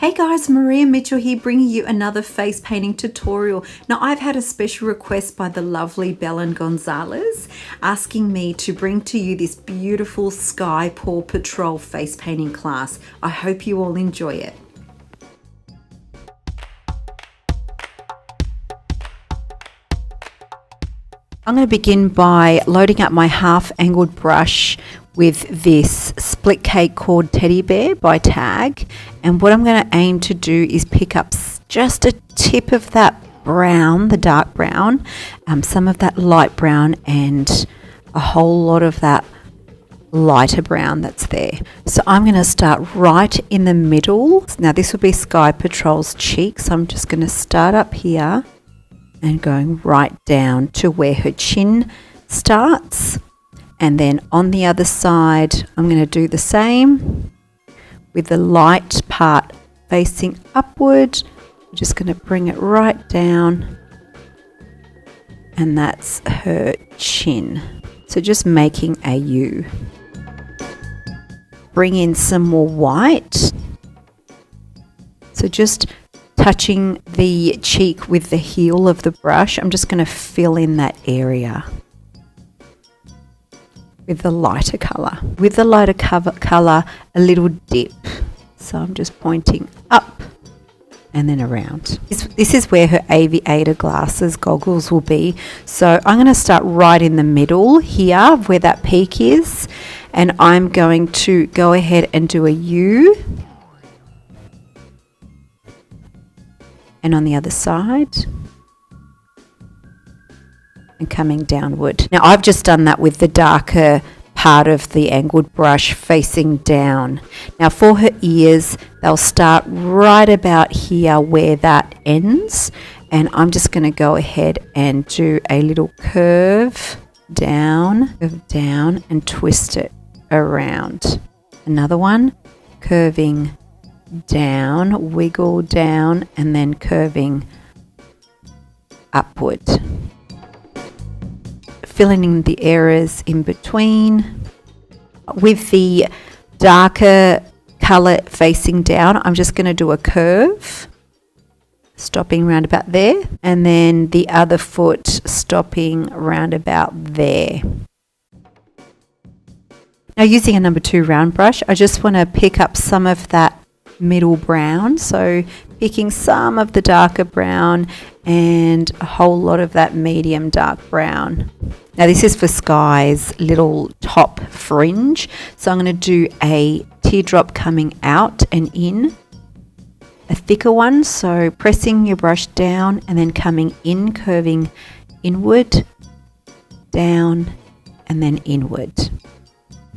Hey guys, Maria Mitchell here, bringing you another face painting tutorial. Now I've had a special request by the lovely Belen Gonzalez asking me to bring to you this beautiful Skye Paw Patrol face painting class. I hope you all enjoy it. I'm going to begin by loading up my half-angled brush with this split cake cord teddy bear by Tag, and what I'm going to aim to do is pick up just a tip of that brown, the dark brown, some of that light brown, and a whole lot of that lighter brown that's there. So I'm going to start right in the middle. Now this will be Skye Patrol's cheek, so I'm just going to start up here and going right down to where her chin starts. And then on the other side, I'm going to do the same with the light part facing upward. I'm just going to bring it right down, and that's her chin. So just making a U. Bring in some more white. So just touching the cheek with the heel of the brush, I'm just going to fill in that area with the lighter colour. With the lighter colour, a little dip. So I'm just pointing up and then around. This is where her aviator glasses, goggles will be. So I'm going to start right in the middle here where that peak is, and I'm going to go ahead and do a U. And on the other side, and coming downward. Now I've just done that with the darker part of the angled brush facing down. Now for her ears, they'll start right about here where that ends, and I'm just going to go ahead and do a little curve down, and twist it around. Another one, curving down, wiggle down, and then curving upward. Filling in the areas in between. With the darker colour facing down, I'm just going to do a curve, stopping round about there, and then the other foot stopping round about there. Now using a number 2 round brush, I just want to pick up some of that middle brown, so picking some of the darker brown and a whole lot of that medium dark brown. Now this is for Skye's little top fringe, so I'm going to do a teardrop coming out and in, a thicker one, so pressing your brush down and then coming in, curving inward, down, and then inward.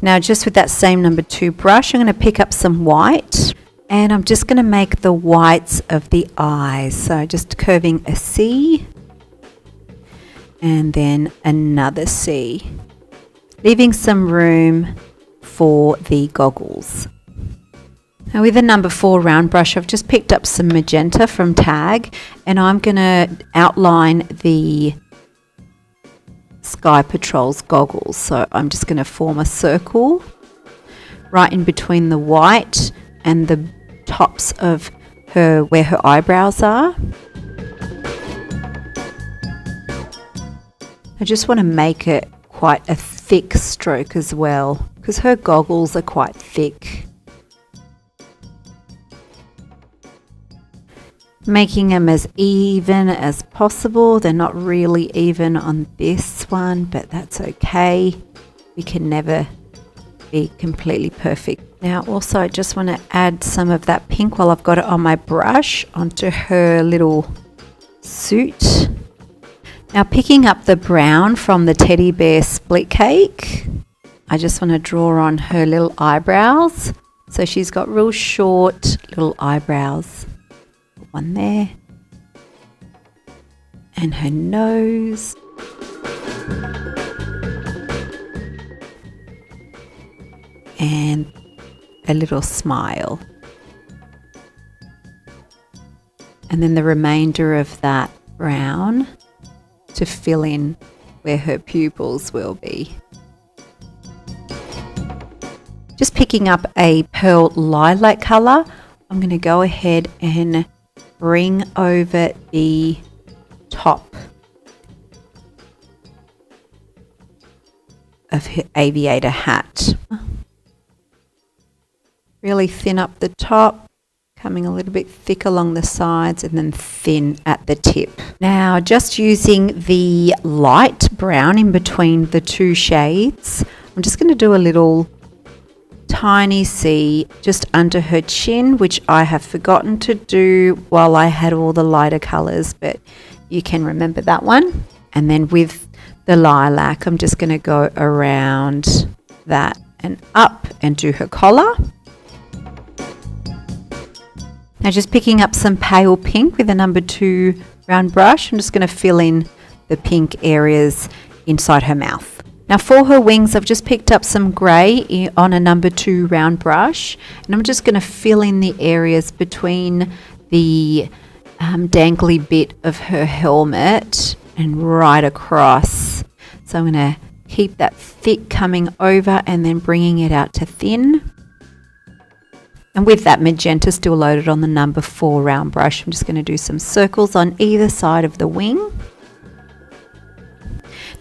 Now just with that same number 2 brush, I'm going to pick up some white, and I'm just going to make the whites of the eyes. So just curving a C and then another C, leaving some room for the goggles. Now with the number 4 round brush, I've just picked up some magenta from Tag, and I'm going to outline the Skye Patrol's goggles. So I'm just going to form a circle right in between the white and the tops of her, where her eyebrows are. I just want to make it quite a thick stroke as well, because her goggles are quite thick. Making them as even as possible. They're not really even on this one, but that's okay. We can never be completely perfect. Now also I just want to add some of that pink while I've got it on my brush onto her little suit. Now picking up the brown from the teddy bear split cake, I just want to draw on her little eyebrows. So she's got real short little eyebrows. One there. And her nose. And a little smile. And then the remainder of that brown to fill in where her pupils will be. Just picking up a pearl lilac colour, I'm going to go ahead and bring over the top of her aviator hat. Really thin up the top, coming a little bit thick along the sides and then thin at the tip. Now just using the light brown in between the two shades, I'm just going to do a little tiny C just under her chin, which I have forgotten to do while I had all the lighter colours, but you can remember that one. And then with the lilac, I'm just going to go around that and up and do her collar. Now just picking up some pale pink with a number 2 round brush, I'm just going to fill in the pink areas inside her mouth. Now for her wings, I've just picked up some grey on a number 2 round brush, and I'm just going to fill in the areas between the dangly bit of her helmet and right across. So I'm going to keep that thick coming over and then bringing it out to thin. And with that magenta still loaded on the number 4 round brush, I'm just going to do some circles on either side of the wing.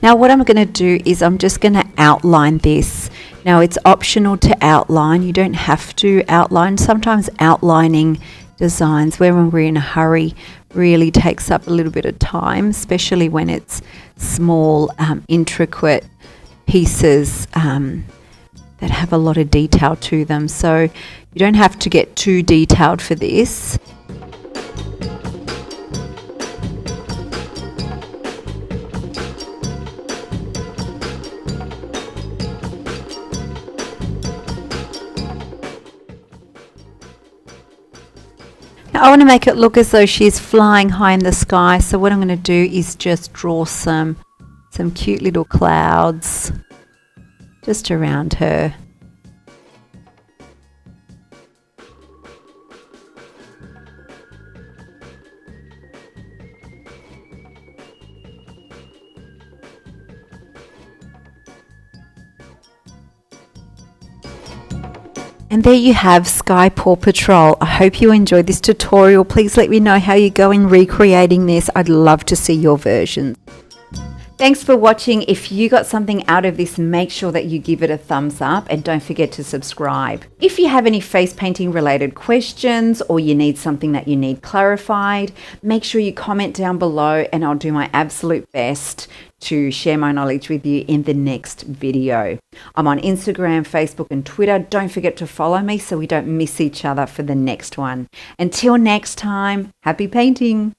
Now what I'm going to do is I'm just going to outline this. Now it's optional to outline. You don't have to outline. Sometimes outlining designs when we're in a hurry really takes up a little bit of time, especially when it's small, intricate pieces that have a lot of detail to them. So you don't have to get too detailed for this. Now I want to make it look as though she's flying high in the sky, so what I'm going to do is just draw some cute little clouds just around her. And there you have Skye Paw Patrol. I hope you enjoyed this tutorial. Please let me know how you go in recreating this. I'd love to see your versions. Thanks for watching. If you got something out of this, make sure that you give it a thumbs up and don't forget to subscribe. If you have any face painting related questions or you need something that you need clarified, make sure you comment down below and I'll do my absolute best to share my knowledge with you in the next video. I'm on Instagram, Facebook and Twitter. Don't forget to follow me so we don't miss each other for the next one. Until next time, happy painting.